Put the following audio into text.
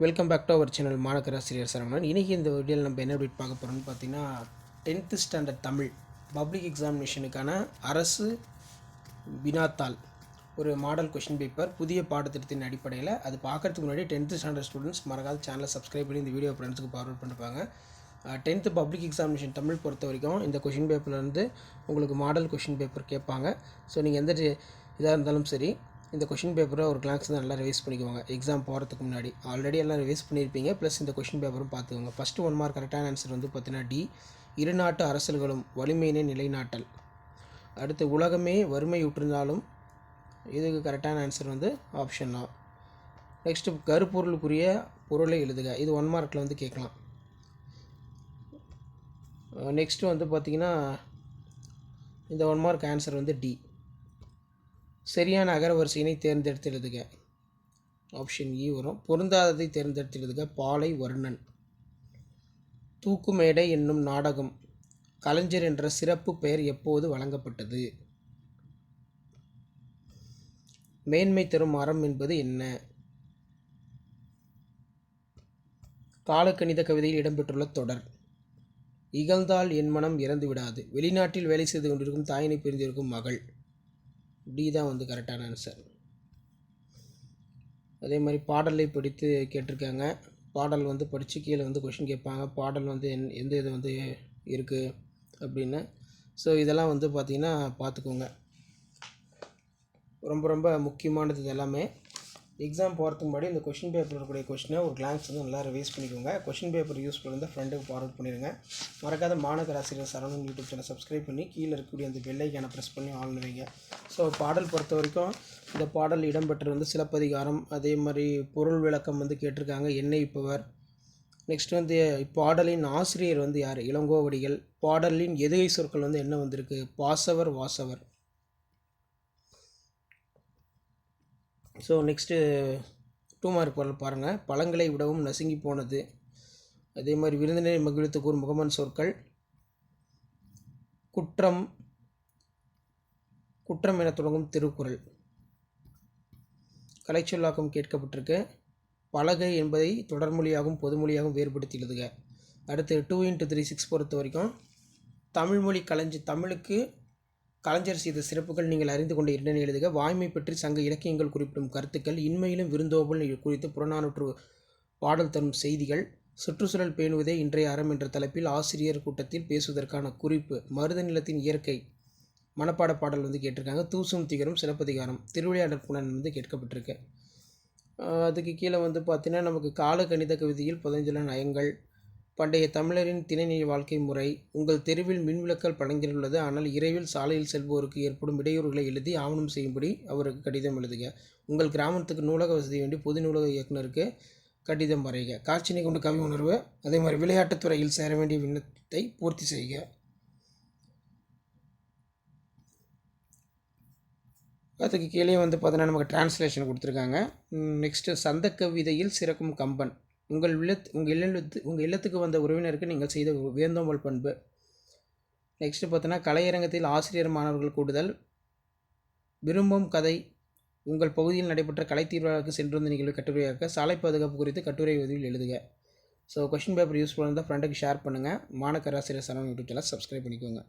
Welcome back to our channel மாணக்கராசிரியர் சரவணன். இன்றைக்கி இந்த வீடியோவில் நம்ம என்ன அப்டேட் பார்க்க போகிறோம்னு பார்த்தீங்கன்னா 10th ஸ்டாண்டர்ட் தமிழ் பப்ளிக் எக்ஸாமினேஷனுக்கான அரசு வினாத்தாள் ஒரு மாடல் கொஷின் பேப்பர் புதிய பாடத்திட்டத்தின் அடிப்படையில் அது பார்க்குறதுக்கு முன்னாடி 10th ஸ்டாண்டர்ட் ஸ்டூடெண்ட்ஸ் மறக்காத சேனலை சப்ஸ்கிரைப் பண்ணி இந்த வீடியோ ஃப்ரெண்ட்ஸுக்கு ஃபார்வர்ட் பண்ணிப்பாங்க. 10th பப்ளிக் எக்ஸாமினேஷன் தமிழ் பொறுத்த வரைக்கும் இந்த கொஷின் பேப்பர்லேருந்து உங்களுக்கு மாடல் கொஷின் பேப்பர் கேட்பாங்க. ஸோ நீங்கள் எந்த இதாக இருந்தாலும் சரி இந்த கொஷின் பேப்பரை ஒரு கிளாஸ் தான் நல்லா ரிவைஸ் பண்ணிக்குவாங்க. எக்ஸாம் போகிறதுக்கு முன்னாடி ஆல்ரெடி எல்லாம் ரிவைஸ் பண்ணியிருப்பீங்க. ப்ளஸ் இந்த கொஷின் பேப்பரும் பார்த்துக்கோங்க. ஃபஸ்ட்டு 1 மார்க் கரெக்டான ஆன்சர் வந்து பார்த்தீங்கன்னா டி, இரு நாட்டு அரசர்களும் வலிமையினை நிலைநாட்டல். அடுத்து உலகமே வறுமையுற்றிருந்தாலும் இதுக்கு கரெக்டான ஆன்சர் வந்து ஆப்ஷன் தான். நெக்ஸ்ட்டு கருப்பொருளுக்குரிய பொருளை எழுதுக. இது 1 மார்க்கில் வந்து கேட்கலாம். நெக்ஸ்ட்டு வந்து பார்த்திங்கன்னா இந்த 1 மார்க் ஆன்சர் வந்து டி, சரியான அகரவரிசையினை தேர்ந்தெடுத்து எழுதுக. ஆப்ஷன் இ வரும். பொருந்தாததை தேர்ந்தெடுத்து எழுதுக. பாலை வர்ணன். தூக்குமேடை என்னும் நாடகம் கலைஞர் என்ற சிறப்பு பெயர் எப்போது வழங்கப்பட்டது? மேன்மை தரும் அறம் என்பது என்ன? காலக்கணித கவிதையில் இடம்பெற்றுள்ள தொடர். இகழ்ந்தால் என் மனம் இறந்து விடாது. வெளிநாட்டில் வேலை செய்து கொண்டிருக்கும் தாயினை பிரிந்திருக்கும் மகள். டி தான் வந்து கரெக்டான ஆன்சர். அதே மாதிரி பாடலை படித்து கேட்டிருக்காங்க. பாடல் வந்து படித்து கீழே வந்து கொஷின் கேட்பாங்க. பாடல் வந்து எந்த இது வந்து இருக்குது அப்படின்னு. ஸோ இதெல்லாம் வந்து பார்த்திங்கன்னா பார்த்துக்கோங்க. ரொம்ப ரொம்ப முக்கியமானது இது எல்லாமே. எக்ஸாம் போகிறதுக்கு முன்னாடி இந்த கொஷின் பேப்பர் இருக்கக்கூடிய கொஷினை ஒரு கிளான்ஸ் வந்து நல்லா ரிவைஸ் பண்ணிக்கோங்க. கொஷின் பேப்பர் யூஸ்ஃபுல் இருந்தால் ஃப்ரெண்டுக்கு ஃபார்வர்ட் பண்ணிடுங்க. மறக்காத மாணக்கராசிரியர் சரவணன் யூடியூப் சேனல் சப்ஸ்கிரைப் பண்ணி கீழே இருக்கக்கூடிய அந்த பெல் ஐக்கானை ப்ரெஸ் பண்ணி ஆன் வைங்க. ஸோ பாடல் பொறுத்த வரைக்கும் இந்த பாடல் இடம்பெற்று வந்து சிலப்பதிகாரம், அதே மாதிரி பொருள் விளக்கம் வந்து கேட்டிருக்காங்க. எண்ணெய்ப்பவர். நெக்ஸ்ட் வந்து பாடலின் ஆசிரியர் வந்து யார்? இளங்கோவடிகள். பாடலின் எதுகை சொற்கள் வந்து என்ன வந்திருக்கு? பாசவர், வாசவர். ஸோ நெக்ஸ்ட்டு 2 மார்க் பாருங்கள். பழங்களை விடவும் நசுங்கி போனது. அதே மாதிரி விருந்தினரை மகிழ்த்து கூறும் முகமன் சொற்கள். குற்றம் என தொடங்கும் திருக்குறள். கலைச்சொல்லாக்கம் கேட்கப்பட்டிருக்கு. பலகை என்பதை தொடர்மொழியாகவும் பொதுமொழியாகவும் வேறுபடுத்தி எழுதுக. அடுத்து 2 × 3 6 பொறுத்த வரைக்கும் தமிழ்மொழி தமிழுக்கு கலைஞர் செய்த சிறப்புகள் நீங்கள் அறிந்து கொண்ட இரண்டனை எழுதுக. வாய்மை பற்றி சங்க இலக்கியங்கள் குறிப்பிடும் கருத்துக்கள். இன்மையிலும் விருந்தோம்பல் குறித்து புறநானூற்று பாடல் தரும் செய்திகள். சுற்றுச்சூழல் பேணுவதே இன்றைய அறம் என்ற தலைப்பில் ஆசிரியர் கூட்டத்தில் பேசுவதற்கான குறிப்பு. மருத நிலத்தின் இயற்கை மனப்பாட பாடல் வந்து கேட்டிருக்காங்க. தூசும் திகரும் சிலப்பதிகாரம். திருவிளையாடற் புனன் வந்து கேட்கப்பட்டிருக்கு. அதுக்கு கீழே வந்து பார்த்தீங்கன்னா நமக்கு கால கணித கவிதையில் புதைந்துள்ள நயங்கள். பண்டைய தமிழரின் திணைநிலை வாழ்க்கை முறை. உங்கள் தெருவில் மின்விளக்கல் பழங்கியுள்ளது, ஆனால் இரவில் சாலையில் செல்வோருக்கு ஏற்படும் இடையூறுகளை எழுதி ஆவணம் செய்யும்படி அவருக்கு கடிதம் எழுதுக. உங்கள் கிராமத்துக்கு நூலக வசதி வேண்டி பொது நூலக இயக்குநருக்கு கடிதம் வரைக. காட்சினை கொண்டு கவி உணர்வு. அதே மாதிரி விளையாட்டுத்துறையில் சேர வேண்டிய விண்ணத்தை பூர்த்தி செய்க. அதுக்கு கீழே வந்து பார்த்தீங்கன்னா நமக்கு டிரான்ஸ்லேஷன் கொடுத்துருக்காங்க. நெக்ஸ்ட்டு சந்த கவிதையில் சிறக்கும் கம்பன். உங்கள் இல்லத்துக்கு வந்த உறவினருக்கு நீங்கள் செய்த வேந்தோம்பல் பண்பு. நெக்ஸ்ட்டு பார்த்தோன்னா கலையரங்கத்தில் ஆசிரியர் மாணவர்கள் கூடுதல். விரும்பும் கதை. உங்கள் பகுதியில் நடைபெற்ற கலை தீர்வாக சென்று வந்த நிகழ்வு கட்டுரையாக்க. சாலை பாதுகாப்பு குறித்து கட்டுரை உதவியில் எழுதுக. ஸோ கொஷின் பேப்பர் யூஸ்ஃபுல்லாக இருந்தால் ஃப்ரெண்டுக்கு ஷேர் பண்ணுங்கள். மாணக்கராசிரியர் சரவணன் யூடியூப் சேனல் சப்ஸ்கிரைப் பண்ணிக்கோங்க.